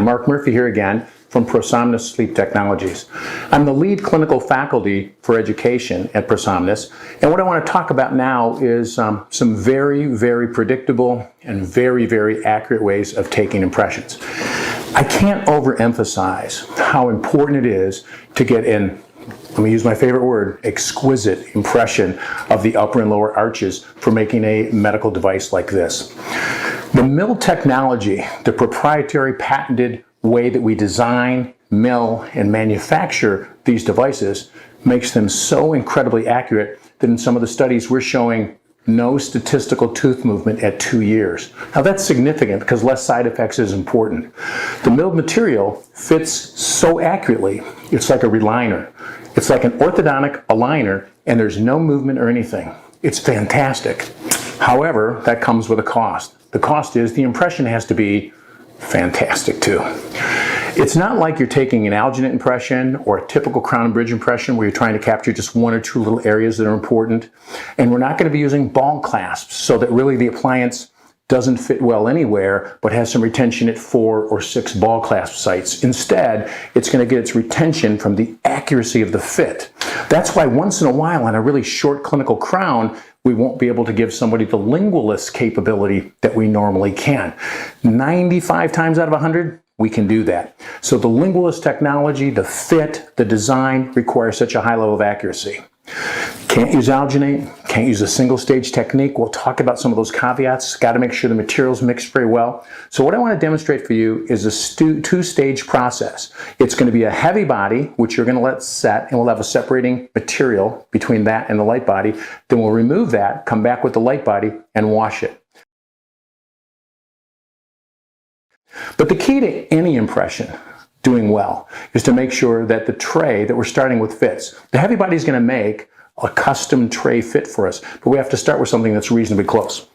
Mark Murphy here again from ProSomnus Sleep Technologies. I'm the lead clinical faculty for education at ProSomnus, and what I want to talk about now is some very, very predictable and very, very accurate ways of taking impressions. I can't overemphasize how important it is to get in, let me use my favorite word, exquisite impression of the upper and lower arches for making a medical device like this. The mill technology, the proprietary patented way that we design, mill, and manufacture these devices makes them so incredibly accurate that in some of the studies we're showing no statistical tooth movement at 2 years. Now that's significant because less side effects is important. The milled material fits so accurately, it's like a reliner. It's like an orthodontic aligner and there's no movement or anything. It's fantastic. However, that comes with a cost. The cost is the impression has to be fantastic too. It's not like you're taking an alginate impression or a typical crown and bridge impression where you're trying to capture just one or two little areas that are important. And we're not going to be using ball clasps so that really the appliance doesn't fit well anywhere but has some retention at 4 or 6 ball clasp sites. Instead, it's going to get its retention from the accuracy of the fit. That's why once in a while on a really short clinical crown, we won't be able to give somebody the lingualist capability that we normally can. 95 times out of 100, we can do that. So the lingualist technology, the fit, the design requires such a high level of accuracy. Can't use alginate, can't use a single stage technique. We'll talk about some of those caveats. Got to make sure the materials mix very well. So what I want to demonstrate for you is a two-stage process. It's going to be a heavy body, which you're going to let set, and we'll have a separating material between that and the light body. Then we'll remove that, come back with the light body, and wash it. But the key to any impression doing well is to make sure that the tray that we're starting with fits. The heavy body is going to make a custom tray fit for us, but we have to start with something that's reasonably close.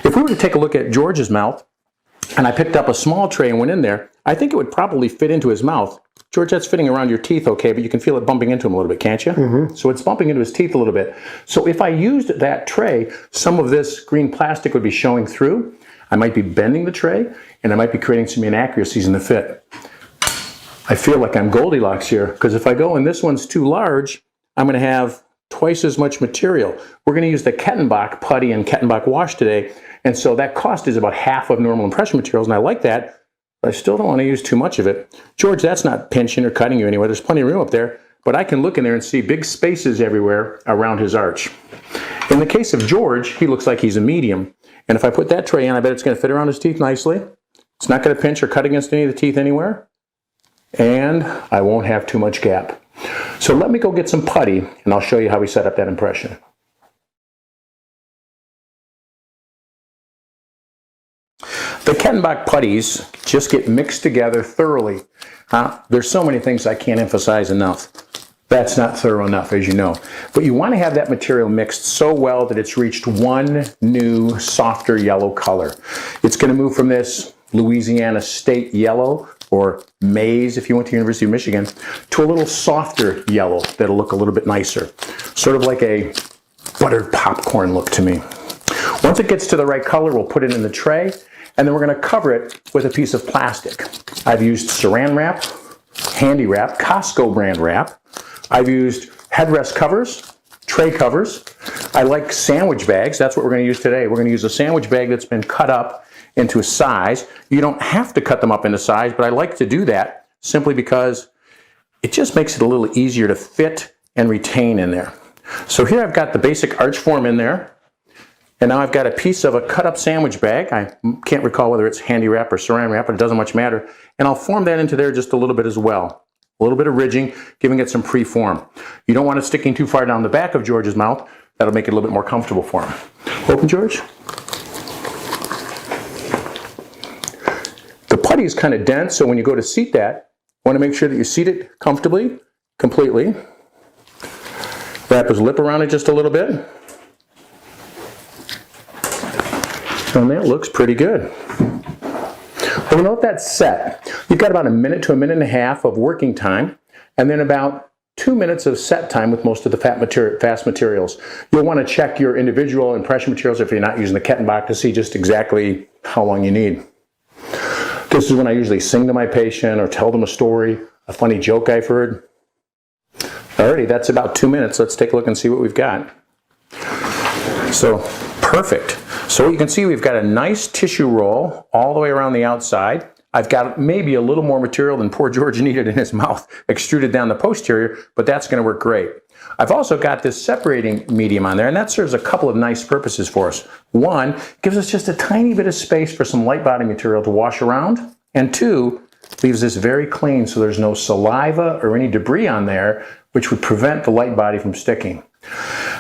If we were to take a look at George's mouth, and I picked up a small tray and went in there, I think it would probably fit into his mouth. George, that's fitting around your teeth okay, but you can feel it bumping into him a little bit, can't you? Mm-hmm. So it's bumping into his teeth a little bit. So if I used that tray, some of this green plastic would be showing through. I might be bending the tray, and I might be creating some inaccuracies in the fit. I feel like I'm Goldilocks here, because if I go and this one's too large, I'm going to have twice as much material. We're going to use the Kettenbach putty and Kettenbach wash today, and so that cost is about half of normal impression materials, and I like that, but I still don't want to use too much of it. George, that's not pinching or cutting you anywhere. There's plenty of room up there, but I can look in there and see big spaces everywhere around his arch. In the case of George, he looks like he's a medium, and if I put that tray in, I bet it's going to fit around his teeth nicely. It's not going to pinch or cut against any of the teeth anywhere, and I won't have too much gap. So let me go get some putty, and I'll show you how we set up that impression. The Kettenbach putties just get mixed together thoroughly. There's so many things I can't emphasize enough. That's not thorough enough, as you know. But you want to have that material mixed so well that it's reached one new, softer yellow color. It's going to move from this Louisiana State yellow, or maize if you went to the University of Michigan, to a little softer yellow that'll look a little bit nicer. Sort of like a buttered popcorn look to me. Once it gets to the right color, we'll put it in the tray, and then we're going to cover it with a piece of plastic. I've used Saran wrap, Handy Wrap, Costco brand wrap. I've used headrest covers, tray covers. I like sandwich bags. That's what we're going to use today. We're going to use a sandwich bag that's been cut up into a size. You don't have to cut them up into size, but I like to do that simply because it just makes it a little easier to fit and retain in there. So here I've got the basic arch form in there, and now I've got a piece of a cut up sandwich bag. I can't recall whether it's Handy Wrap or Saran wrap, but it doesn't much matter. And I'll form that into there just a little bit as well. A little bit of ridging, giving it some pre-form. You don't want it sticking too far down the back of George's mouth. That'll make it a little bit more comfortable for him. Open, George. The putty is kind of dense, so when you go to seat that, you want to make sure that you seat it comfortably, completely. Wrap his lip around it just a little bit. And that looks pretty good. Well, note that's set. You've got about a minute to a minute and a half of working time, and then about 2 minutes of set time with most of the fast materials. You'll want to check your individual impression materials if you're not using the Kettenbach to see just exactly how long you need. This is when I usually sing to my patient or tell them a story, a funny joke I've heard. Alrighty, that's about 2 minutes. Let's take a look and see what we've got. So, perfect. So what you can see, we've got a nice tissue roll all the way around the outside. I've got maybe a little more material than poor George needed in his mouth extruded down the posterior, but that's going to work great. I've also got this separating medium on there, and that serves a couple of nice purposes for us. One, gives us just a tiny bit of space for some light body material to wash around, and two, leaves this very clean so there's no saliva or any debris on there, which would prevent the light body from sticking.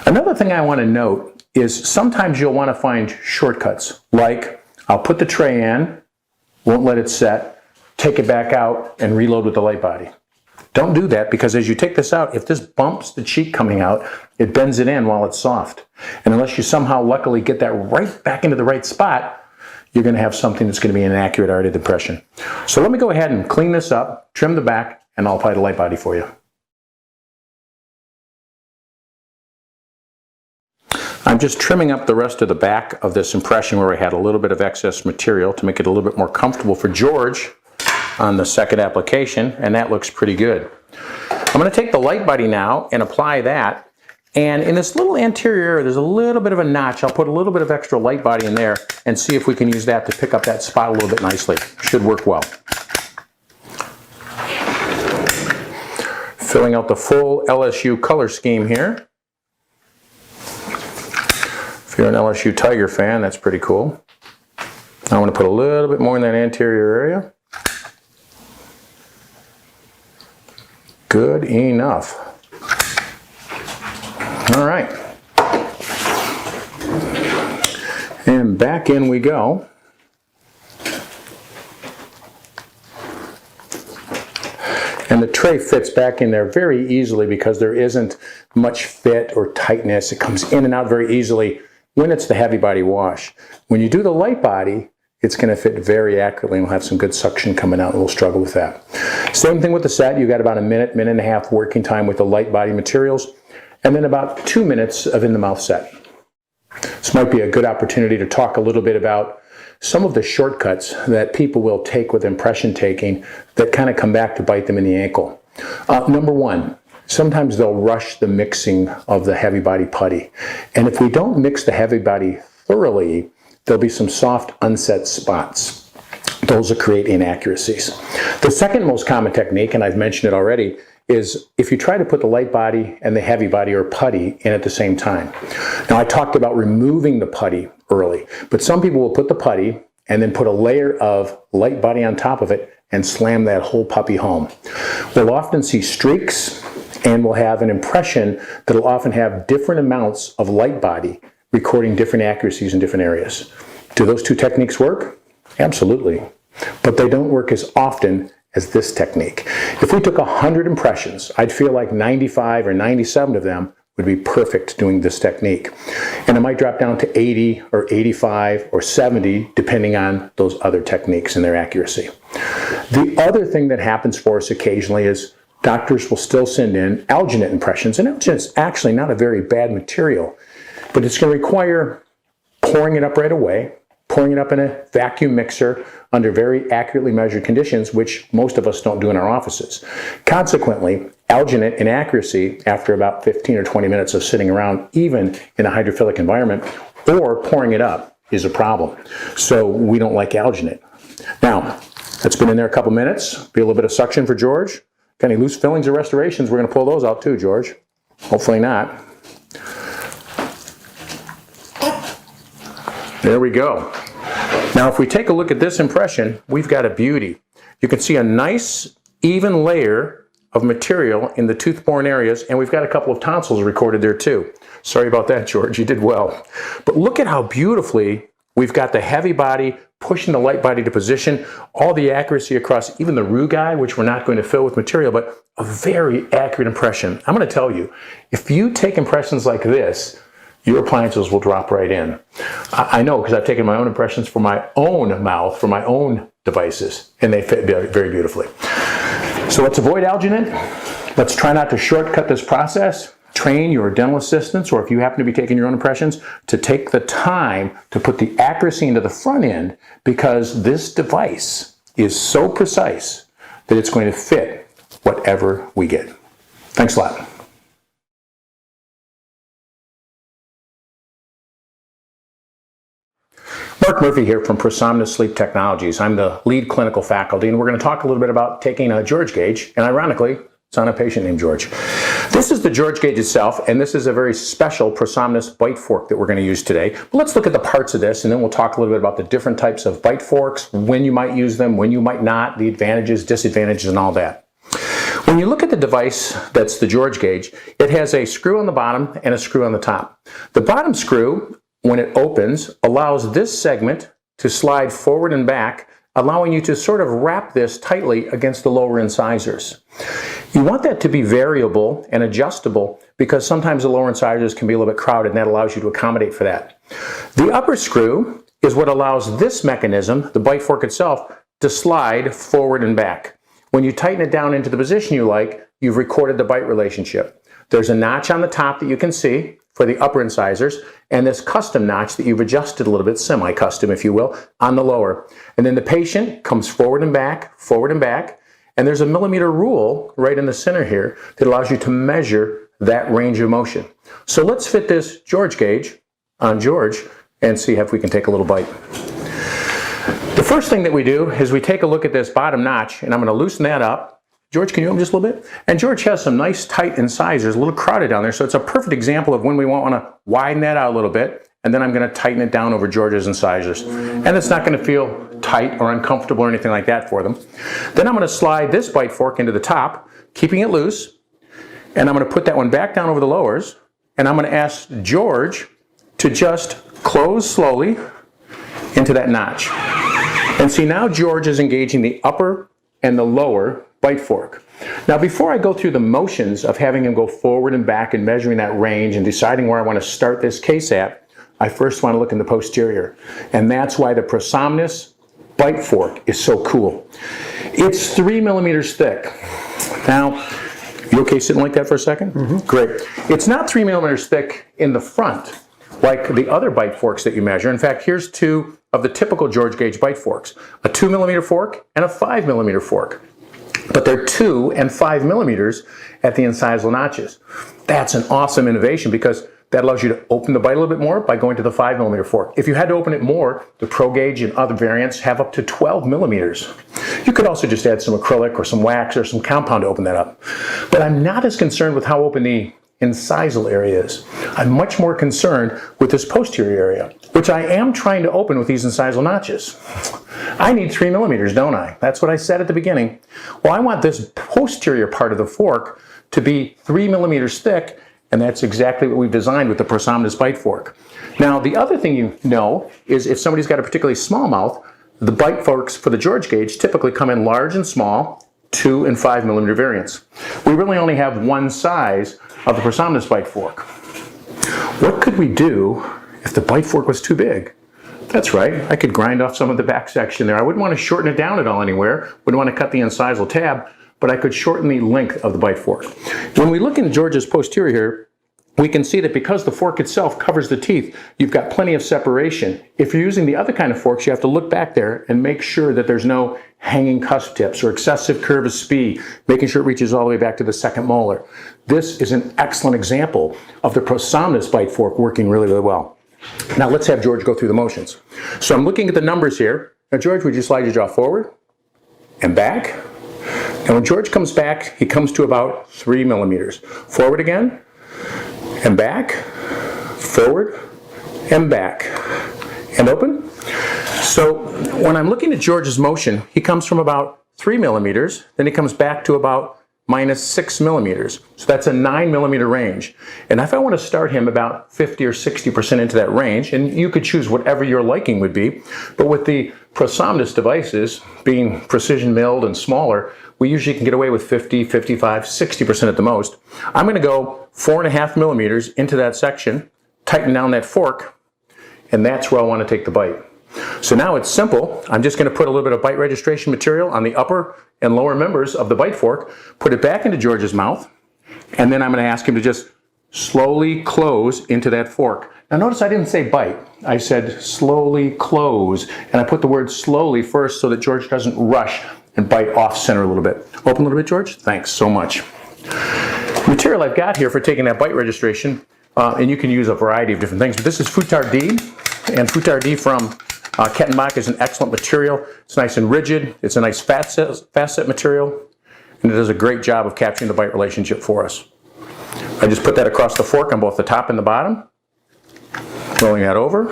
Another thing I want to note is sometimes you'll want to find shortcuts, like I'll put the tray in, won't let it set, take it back out, and reload with the light body. Don't do that, because as you take this out, if this bumps the cheek coming out, it bends it in while it's soft. And unless you somehow luckily get that right back into the right spot, you're going to have something that's going to be an inaccurate artery depression. So let me go ahead and clean this up, trim the back, and I'll apply the light body for you. I'm just trimming up the rest of the back of this impression where I had a little bit of excess material to make it a little bit more comfortable for George on the second application, and that looks pretty good. I'm going to take the light body now and apply that, and in this little anterior area there's a little bit of a notch. I'll put a little bit of extra light body in there and see if we can use that to pick up that spot a little bit nicely. Should work well. Filling out the full LSU color scheme here. If you're an LSU Tiger fan, that's pretty cool. I want to put a little bit more in that anterior area. Good enough. All right. And back in we go. And the tray fits back in there very easily because there isn't much fit or tightness. It comes in and out very easily when it's the heavy body wash. When you do the light body, it's going to fit very accurately and we'll have some good suction coming out and we'll struggle with that. Same thing with the set. You got about a minute, minute and a half working time with the light body materials, and then about 2 minutes of in the mouth set. This might be a good opportunity to talk a little bit about some of the shortcuts that people will take with impression taking that kind of come back to bite them in the ankle. Number one, sometimes they'll rush the mixing of the heavy body putty. And if we don't mix the heavy body thoroughly, there'll be some soft unset spots. Those will create inaccuracies. The second most common technique, and I've mentioned it already, is if you try to put the light body and the heavy body or putty in at the same time. Now I talked about removing the putty early, but some people will put the putty and then put a layer of light body on top of it and slam that whole puppy home. We'll often see streaks, and we'll have an impression that'll often have different amounts of light body recording different accuracies in different areas. Do those two techniques work? Absolutely. But they don't work as often as this technique. If we took 100 impressions, I'd feel like 95 or 97 of them would be perfect doing this technique. And it might drop down to 80 or 85 or 70 depending on those other techniques and their accuracy. The other thing that happens for us occasionally is doctors will still send in alginate impressions, and alginate's actually not a very bad material, but it's going to require pouring it up right away, pouring it up in a vacuum mixer under very accurately measured conditions, which most of us don't do in our offices. Consequently, alginate inaccuracy after about 15 or 20 minutes of sitting around, even in a hydrophilic environment, or pouring it up is a problem. So we don't like alginate. Now, it's been in there a couple minutes. Be a little bit of suction for George. Got any loose fillings or restorations? We're going to pull those out too, George. Hopefully not. There we go. Now if we take a look at this impression, we've got a beauty. You can see a nice even layer of material in the tooth-borne areas, and we've got a couple of tonsils recorded there too. Sorry about that, George, you did well. But look at how beautifully we've got the heavy body pushing the light body to position, all the accuracy across even the rugae, which we're not going to fill with material, but a very accurate impression. I'm going to tell you, if you take impressions like this, your appliances will drop right in. I know because I've taken my own impressions for my own mouth, for my own devices, and they fit very beautifully. So let's avoid alginate. Let's try not to shortcut this process. Train your dental assistants, or if you happen to be taking your own impressions, to take the time to put the accuracy into the front end, because this device is so precise that it's going to fit whatever we get. Thanks a lot. Mark Murphy here from ProSomnus Sleep Technologies. I'm the lead clinical faculty, and we're going to talk a little bit about taking a George gauge, and ironically, it's on a patient named George. This is the George gauge itself, and this is a very special ProSomnus bite fork that we're going to use today. But let's look at the parts of this, and then we'll talk a little bit about the different types of bite forks, when you might use them, when you might not, the advantages, disadvantages, and all that. When you look at the device that's the George gauge, it has a screw on the bottom and a screw on the top. The bottom screw, when it opens, allows this segment to slide forward and back, allowing you to sort of wrap this tightly against the lower incisors. You want that to be variable and adjustable because sometimes the lower incisors can be a little bit crowded, and that allows you to accommodate for that. The upper screw is what allows this mechanism, the bite fork itself, to slide forward and back. When you tighten it down into the position you like, you've recorded the bite relationship. There's a notch on the top that you can see for the upper incisors, and this custom notch that you've adjusted a little bit, semi-custom if you will, on the lower. And then the patient comes forward and back, and there's a millimeter rule right in the center here that allows you to measure that range of motion. So let's fit this George gauge on George and see if we can take a little bite. The first thing that we do is we take a look at this bottom notch, and I'm going to loosen that up. George, can you open just a little bit? And George has some nice tight incisors, a little crowded down there, so it's a perfect example of when we want to widen that out a little bit, and then I'm going to tighten it down over George's incisors. And it's not going to feel tight or uncomfortable or anything like that for them. Then I'm going to slide this bite fork into the top, keeping it loose, and I'm going to put that one back down over the lowers, and I'm going to ask George to just close slowly into that notch. And see, now George is engaging the upper and the lower bite fork. Now, before I go through the motions of having him go forward and back and measuring that range and deciding where I want to start this case at, I first want to look in the posterior. And that's why the ProSomnus bite fork is so cool. It's 3 millimeters thick. Now, you okay sitting like that for a second? Mm-hmm. Great. It's not 3 millimeters thick in the front like the other bite forks that you measure. In fact, here's two of the typical George gauge bite forks, a 2 millimeter fork and a 5 millimeter fork. But they're 2 and 5 millimeters at the incisal notches. That's an awesome innovation because that allows you to open the bite a little bit more by going to the 5 millimeter fork. If you had to open it more, the Pro gauge and other variants have up to 12 millimeters. You could also just add some acrylic or some wax or some compound to open that up. But I'm not as concerned with how open the incisal area is. I'm much more concerned with this posterior area, which I am trying to open with these incisal notches. I need 3 millimeters, don't I? That's what I said at the beginning. Well, I want this posterior part of the fork to be 3 millimeters thick, and that's exactly what we've designed with the ProSomnus bite fork. Now, the other thing you know is if somebody's got a particularly small mouth, the bite forks for the George gauge typically come in large and small, 2 and 5 millimeter variants. We really only have one size of the ProSomnus bite fork. What could we do if the bite fork was too big? That's right, I could grind off some of the back section there. I wouldn't want to shorten it down at all anywhere, wouldn't want to cut the incisal tab, but I could shorten the length of the bite fork. When we look in George's posterior here, we can see that because the fork itself covers the teeth, you've got plenty of separation. If you're using the other kind of forks, you have to look back there and make sure that there's no hanging cusp tips or excessive curve of spee, making sure it reaches all the way back to the second molar. This is an excellent example of the ProSomnus bite fork working really, really well. Now let's have George go through the motions. So I'm looking at the numbers here. Now George, would you slide your jaw forward and back? And when George comes back, he comes to about 3 millimeters. Forward again, and back, forward, and back, and open. So when I'm looking at George's motion, he comes from about 3 millimeters, then he comes back to about minus 6 millimeters. So that's a 9 millimeter range. And if I want to start him about 50 or 60% into that range, and you could choose whatever your liking would be, but with the ProSomnus devices being precision milled and smaller, we usually can get away with 50, 55, 60% at the most. I'm going to go 4.5 millimeters into that section, tighten down that fork, and that's where I want to take the bite. So now it's simple. I'm just going to put a little bit of bite registration material on the upper and lower members of the bite fork, put it back into George's mouth, and then I'm going to ask him to just slowly close into that fork. Now notice I didn't say bite. I said slowly close, and I put the word slowly first so that George doesn't rush and bite off center a little bit. Open a little bit, George. Thanks so much. The material I've got here for taking that bite registration, and you can use a variety of different things, but this is Futard D, and Futard D from Kettenbach is an excellent material. It's nice and rigid. It's a nice fast set material, and it does a great job of capturing the bite relationship for us. I just put that across the fork on both the top and the bottom, rolling that over.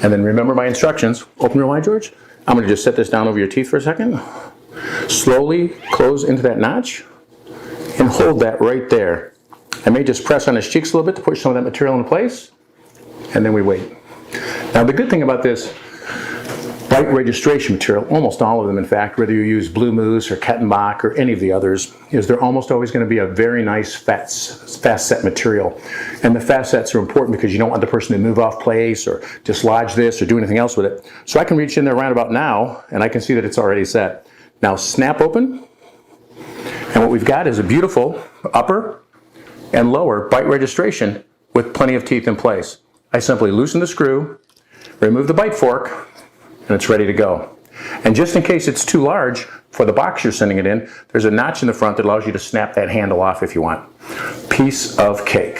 And then remember my instructions. Open your wide, George. I'm going to just set this down over your teeth for a second. Slowly close into that notch and hold that right there. I may just press on his cheeks a little bit to push some of that material into place, and then we wait. Now the good thing about this bite registration material, almost all of them in fact, whether you use Blue Moose or Kettenbach or any of the others, is they're almost always going to be a very nice fast set material. And the fast sets are important because you don't want the person to move off place or dislodge this or do anything else with it. So I can reach in there right about now and I can see that it's already set. Now snap open, and what we've got is a beautiful upper and lower bite registration with plenty of teeth in place. I simply loosen the screw, remove the bite fork, and it's ready to go. And just in case it's too large for the box you're sending it in, there's a notch in the front that allows you to snap that handle off if you want. Piece of cake.